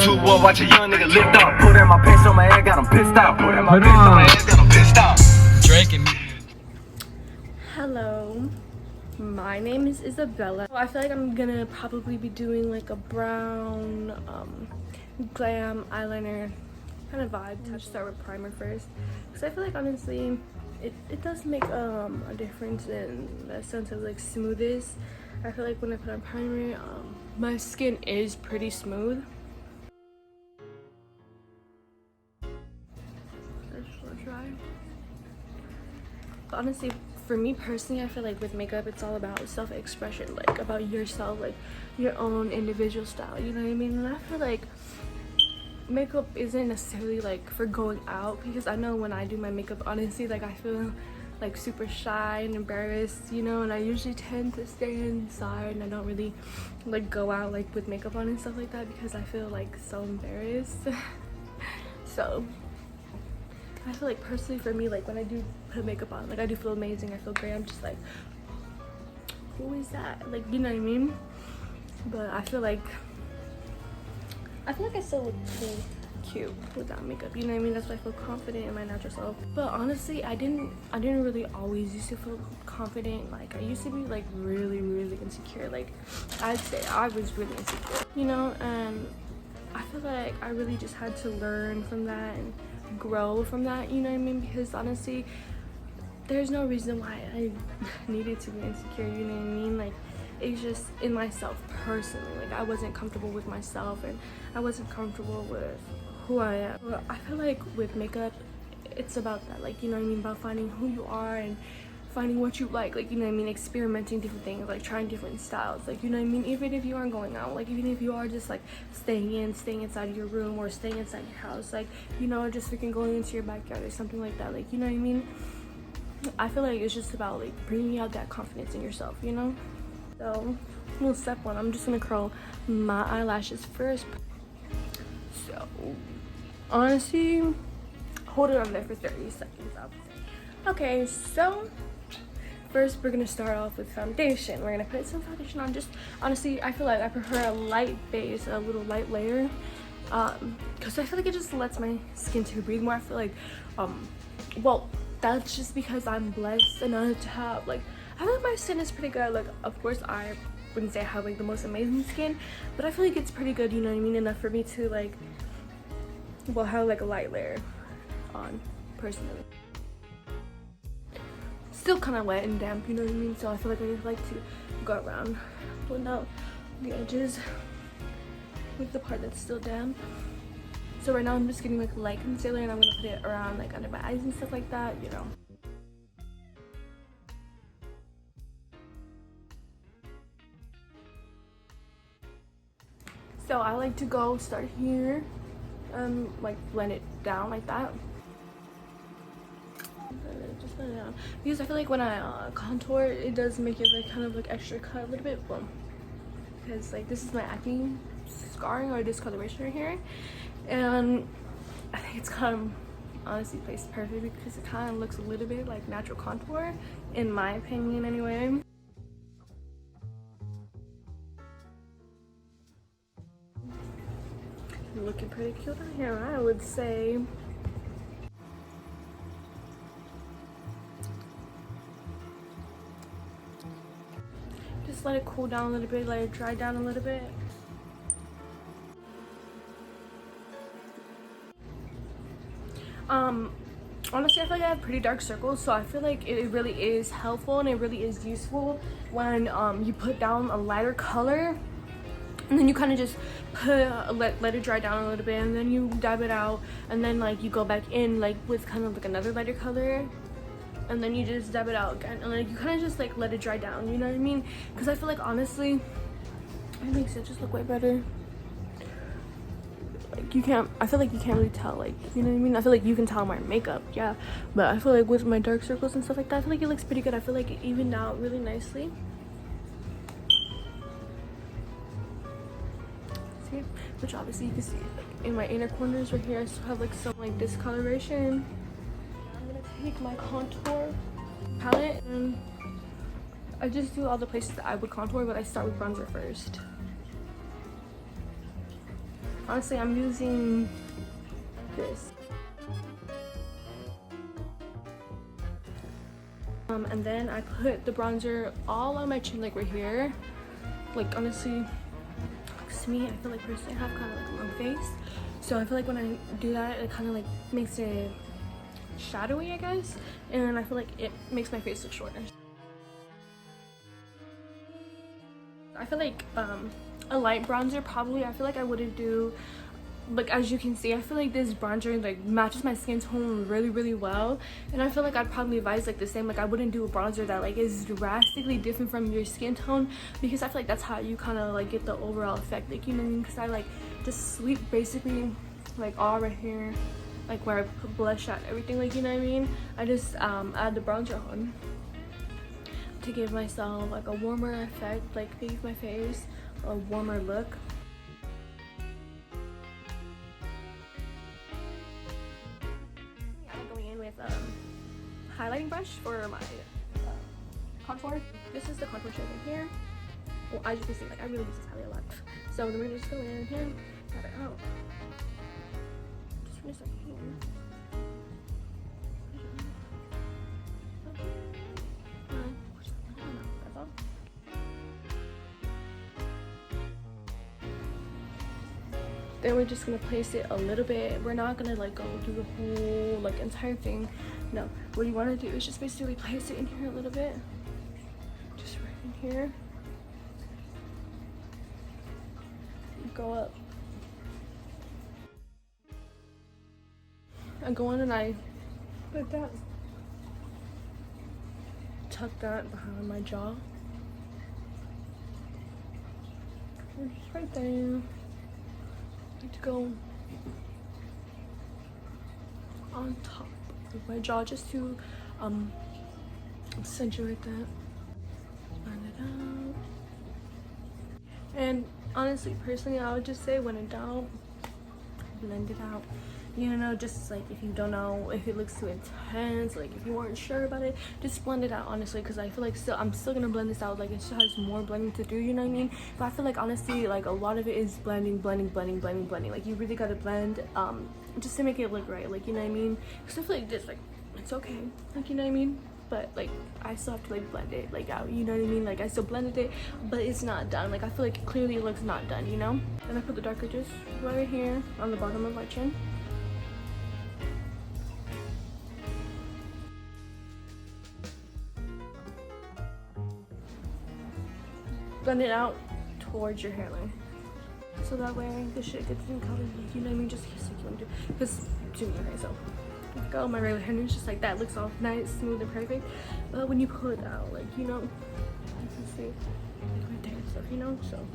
too well, watch a young nigga lift up. Put in my pants on my head, got him pissed out. Put in my pants on my head, got him pissed out. Drake and me. Hello, my name is Isabella. I feel like I'm gonna probably be doing like a brown glam eyeliner kind of vibe. I'll start with primer first because I feel like honestly it does make a difference in the sense of like smoothness. I feel like when I put on primer, my skin is pretty smooth. Honestly, for me personally, I feel like with makeup it's all about self-expression, like about yourself, like your own individual style, you know what I mean? And I feel like makeup isn't necessarily like for going out, because I know when I do my makeup, honestly, like I feel like super shy and embarrassed, you know, and I usually tend to stay inside and I don't really like go out like with makeup on and stuff like that because I feel like so embarrassed. So I feel like personally for me, like when I do put makeup on, like I do feel amazing, I feel great. I'm just like, who is that? Like, you know what I mean? But I feel like I still look pretty cute without makeup, you know what I mean? That's why I feel confident in my natural self. But honestly, I didn't really always used to feel confident. Like I used to be like really insecure. Like I'd say I was really insecure, you know, and I feel like I really just had to learn from that and grow from that, you know what I mean? Because honestly, there's no reason why I needed to be insecure, you know what I mean? Like it's just in myself personally, like I wasn't comfortable with myself and I wasn't comfortable with who I am. But I feel like with makeup it's about that, like, you know what I mean, about finding who you are and finding what you like, you know what I mean, experimenting different things, like trying different styles, like, you know what I mean, even if you aren't going out, like even if you are just like staying inside of your room or staying inside your house, like, you know, just freaking going into your backyard or something like that, like, you know what I mean? I feel like it's just about like bringing out that confidence in yourself, you know? So well, step one, I'm just gonna curl my eyelashes first. So honestly, hold it on there for 30 seconds. Okay, so first we're gonna start off with foundation. We're gonna put some foundation on. Just honestly, I feel like I prefer a light base, a little light layer, because I feel like it just lets my skin to breathe more. I feel like well, that's just because I'm blessed enough to have, like, I feel like my skin is pretty good. Like, of course I wouldn't say I have like the most amazing skin, but I feel like it's pretty good, you know what I mean, enough for me to like, well, have like a light layer on personally. Still kind of wet and damp, you know what I mean, so I feel like I like to go around, blend out the edges with the part that's still damp. So right now I'm just getting like light concealer and I'm gonna put it around like under my eyes and stuff like that, you know. So I like to start here, like blend it down like that. Just blend it down because I feel like when I contour, it does make it like kind of like extra cut a little bit. Boom. Because like this is my acne scarring or discoloration right here, and I think it's kind of honestly placed perfect because it kind of looks a little bit like natural contour, in my opinion anyway. Looking pretty cute on here, I would say. Just let it cool down a little bit, let it dry down a little bit. Honestly, I feel like I have pretty dark circles, so I feel like it really is helpful and it really is useful when you put down a lighter color and then you kind of just let it dry down a little bit and then you dab it out and then like you go back in like with kind of like another lighter color and then you just dab it out again and like you kind of just like let it dry down, you know what I mean? Because I feel like honestly it makes it just look way better. Like I feel like you can't really tell, like, you know what I mean? I feel like you can tell my makeup, yeah, but I feel like with my dark circles and stuff like that, I feel like it looks pretty good. I feel like it evened out really nicely. See, which obviously you can see like in my inner corners right here I still have like some like discoloration. I'm gonna take my contour palette and I just do all the places that I would contour, but I start with bronzer first. Honestly, I'm using this. And then I put the bronzer all on my chin, like right here. Like honestly, to me, I feel like personally I have kind of like a long face, so I feel like when I do that, it kind of like makes it shadowy, I guess, and I feel like it makes my face look shorter. I feel like a light bronzer probably, I feel like I wouldn't do. Like as you can see, I feel like this bronzer like matches my skin tone really well, and I feel like I'd probably advise like the same, like I wouldn't do a bronzer that like is drastically different from your skin tone, because I feel like that's how you kind of like get the overall effect, like, you know what I mean? Because I like just sweep basically like all right here, like where I put blush at, everything, like, you know what I mean? I just add the bronzer on to give myself like a warmer effect, like give my face a warmer look. Highlighting brush for my contour. This is the contour shade right here. Well, as you can see, like I really use this highlight a lot. So then we're just go in here, pat it out. Just finish up here. That's all. Then we're just gonna place it a little bit. We're not gonna like go through the whole like entire thing. No, what you want to do is just basically place it in here a little bit, just right in here. Go up. I go on and I put that, tuck that behind my jaw. Just right there. Need to go on top of my jaw just to accentuate that. Blend it out. And honestly, personally, I would just say when in doubt, blend it out. You know, just like if you don't know if it looks too intense, like if you weren't sure about it, just blend it out, honestly, because I feel like I'm still gonna blend this out. Like it still has more blending to do, you know what I mean? But I feel like honestly, like a lot of it is blending. Like you really gotta blend just to make it look right, like, you know what I mean? Because I feel like this, like, it's okay, like, you know what I mean? But like I still have to like blend it like out, you know what I mean? Like I still blended it, but it's not done. Like I feel like clearly it looks not done, you know? And I put the darker just right here on the bottom of my chin. Blend it out towards your hairline, so that way the shit gets in color, you know what I mean? Just in case you want to do, because to me, okay, so let's go. My regular hair, and it's just like that, looks all nice, smooth, and perfect. But when you pull it out, like, you know, you can see right there and stuff, you know. So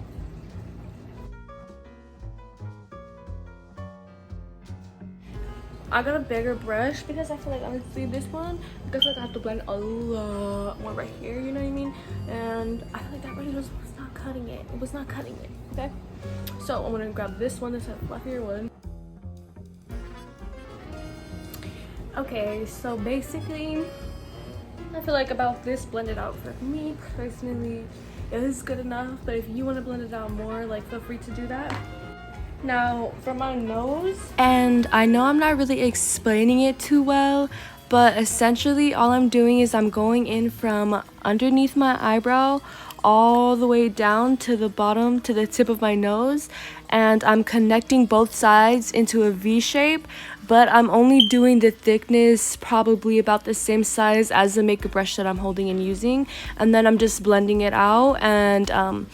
I got a bigger brush because I feel like honestly this one, I feel like I have to blend a lot more right here, you know what I mean? And I feel like that brush was not cutting it. It was not cutting it, okay? So I'm gonna grab this one, this fluffier one. Okay, so basically, I feel like about this blended out for me personally is good enough, but if you want to blend it out more, like, feel free to do that. Now for my nose, and I know I'm not really explaining it too well, but essentially all I'm doing is I'm going in from underneath my eyebrow all the way down to the bottom, to the tip of my nose, and I'm connecting both sides into a V shape, but I'm only doing the thickness probably about the same size as the makeup brush that I'm holding and using, and then I'm just blending it out. And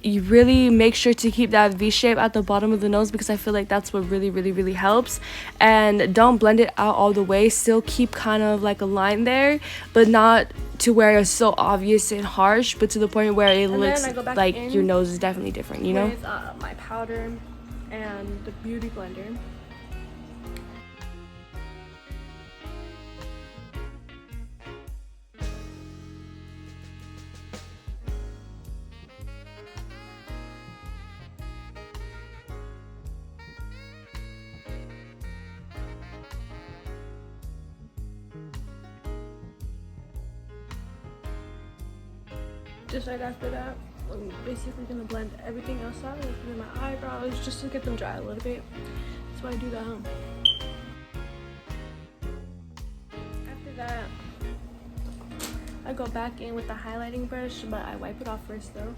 you really make sure to keep that V shape at the bottom of the nose, because I feel like that's what really helps. And don't blend it out all the way, still keep kind of like a line there, but not to where it's so obvious and harsh, but to the point where it looks like your nose is definitely different, you know? With my powder and the beauty blender. Just right after that, I'm basically gonna blend everything else out, like in my eyebrows, just to get them dry a little bit. That's why I do that. After that, I go back in with the highlighting brush, but I wipe it off first though.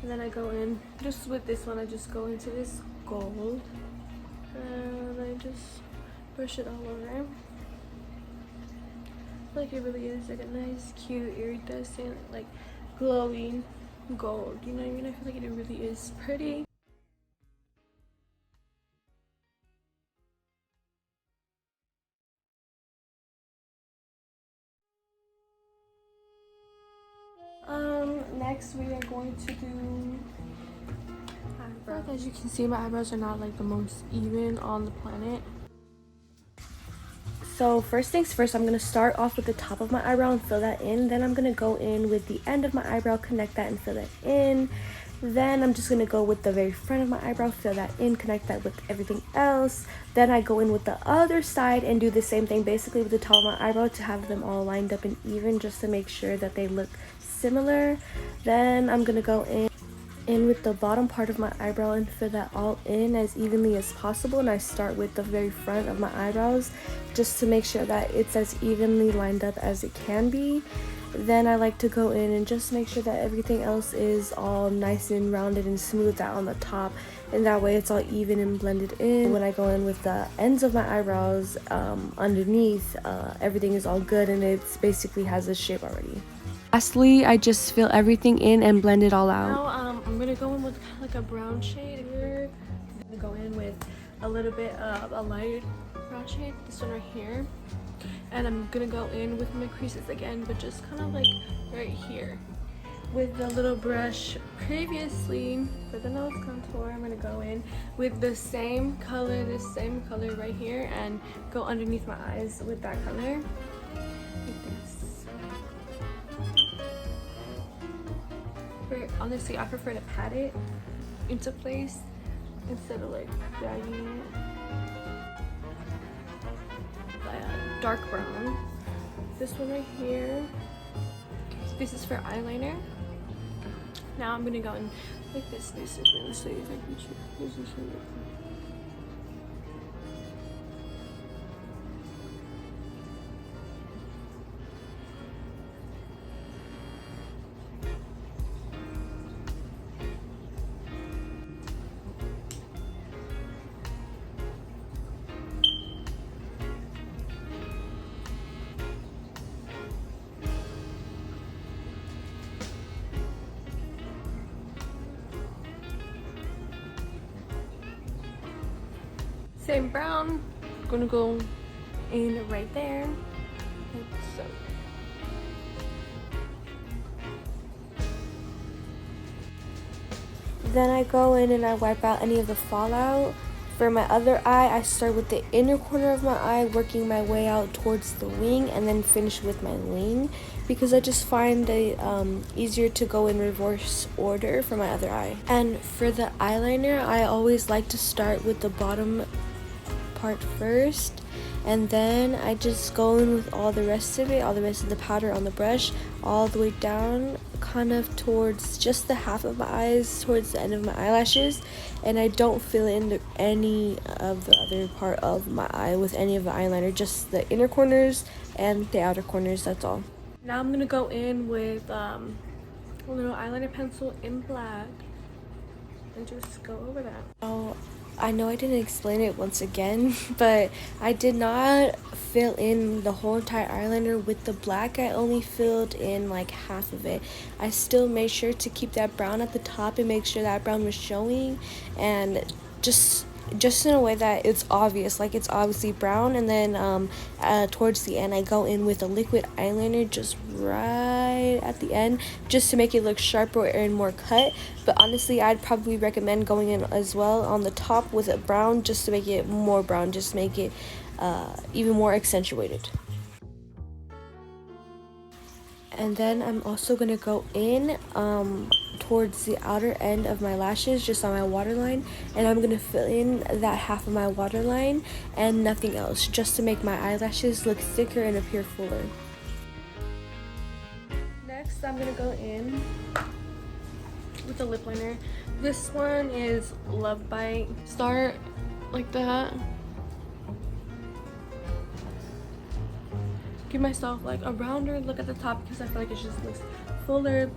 And then I go in, just with this one, I just go into this gold. And I just brush it all over. I feel like it really is like a nice, cute, iridescent, like glowing gold. You know what I mean? I feel like it really is pretty. Next we are going to do eyebrows. As you can see, my eyebrows are not like the most even on the planet. So first things first, I'm gonna start off with the top of my eyebrow and fill that in. Then I'm gonna go in with the end of my eyebrow, connect that and fill that in. Then I'm just gonna go with the very front of my eyebrow, fill that in, connect that with everything else. Then I go in with the other side and do the same thing basically with the top of my eyebrow to have them all lined up and even, just to make sure that they look similar. Then I'm gonna go in with the bottom part of my eyebrow and fill that all in as evenly as possible. And I start with the very front of my eyebrows just to make sure that it's as evenly lined up as it can be. Then I like to go in and just make sure that everything else is all nice and rounded and smoothed out on the top, and that way it's all even and blended in. When I go in with the ends of my eyebrows underneath, everything is all good and it's basically has a shape already. Lastly, I just fill everything in and blend it all out. Now I'm gonna go in with kind of like a brown shade here. I'm gonna go in with a little bit of a light brown shade, this one right here. And I'm gonna go in with my creases again, but just kind of like right here. With the little brush previously for the nose contour, I'm gonna go in with the same color right here and go underneath my eyes with that color, like this. Honestly, I prefer to pat it into place instead of like dragging it. Dark brown. This one right here. This is for eyeliner. Now I'm gonna go in like this basically. Let's see if I can show you. Same brown, gonna go in right there, like so. Then I go in and I wipe out any of the fallout. For my other eye, I start with the inner corner of my eye, working my way out towards the wing, and then finish with my wing, because I just find it easier to go in reverse order for my other eye. And for the eyeliner, I always like to start with the bottom part first, and then I just go in with all the rest of it, all the rest of the powder on the brush, all the way down kind of towards just the half of my eyes, towards the end of my eyelashes, and I don't fill in any of the other part of my eye with any of the eyeliner, just the inner corners and the outer corners, that's all. Now I'm gonna go in with a little eyeliner pencil in black and just go over that. Oh, I know I didn't explain it once again, but I did not fill in the whole entire eyeliner with the black. I only filled in like half of it. I still made sure to keep that brown at the top and make sure that brown was showing, and just in a way that it's obvious, like it's obviously brown. And then towards the end I go in with a liquid eyeliner just right at the end, just to make it look sharper and more cut. But honestly, I'd probably recommend going in as well on the top with a brown, just to make it more brown, just make it even more accentuated. And then I'm also gonna go in towards the outer end of my lashes, just on my waterline, and I'm gonna fill in that half of my waterline and nothing else, just to make my eyelashes look thicker and appear fuller. Next, I'm gonna go in with the lip liner. This one is Love Bite. Start like that. Give myself like a rounder look at the top because I feel like it just looks fuller.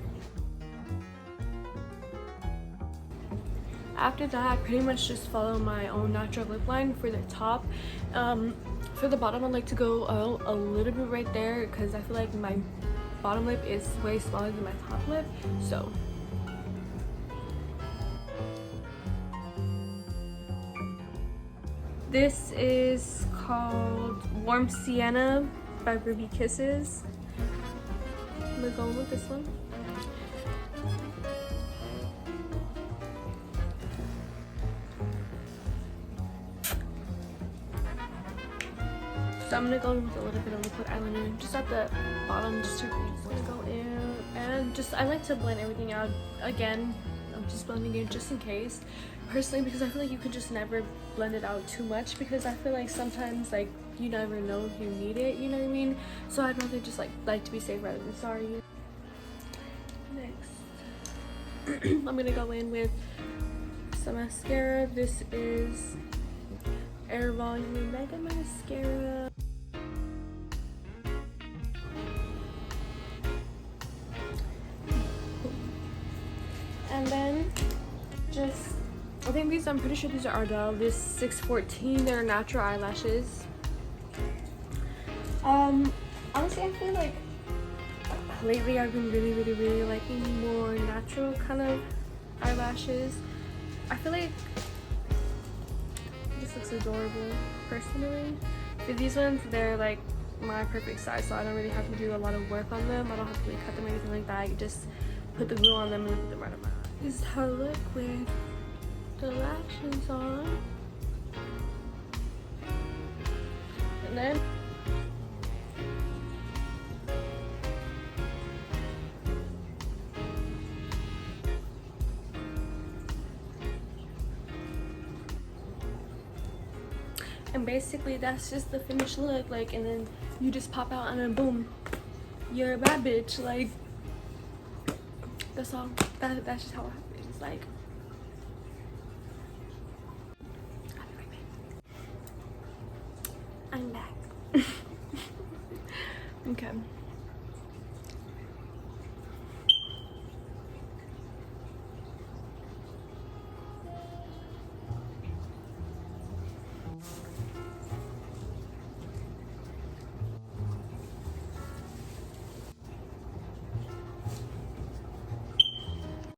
After that, I pretty much just follow my own natural lip line for the top. For the bottom, I like to go a little bit right there because I feel like my bottom lip is way smaller than my top lip. So this is called Warm Sienna by Ruby Kisses. I'm gonna go with this one. So I'm gonna go with a little bit of liquid eyeliner just at the bottom, just to go in, and just I like to blend everything out. Again, I'm just blending it just in case, personally, because I feel like you could just never blend it out too much, because I feel like sometimes like you never know if you need it, you know what I mean? So I'd rather just like to be safe rather than sorry. Next, I'm gonna go in with some mascara. This is Air Volume Mega Mascara. And then just, I think these, I'm pretty sure these are Ardell. This 614, they're natural eyelashes. Honestly, I feel like lately I've been really liking more natural kind of eyelashes. I feel like this looks adorable personally. For these ones, they're like my perfect size, so I don't really have to do a lot of work on them. I don't have to really cut them or anything like that. I can just put the glue on them and put them right on my eye. This is how I look with the lashes on. And then basically that's just the finished look, like, and then you just pop out and then boom, you're a bad bitch. Like, that's all. That's just how it happens. Like, I'll be right back. I'm back. Okay.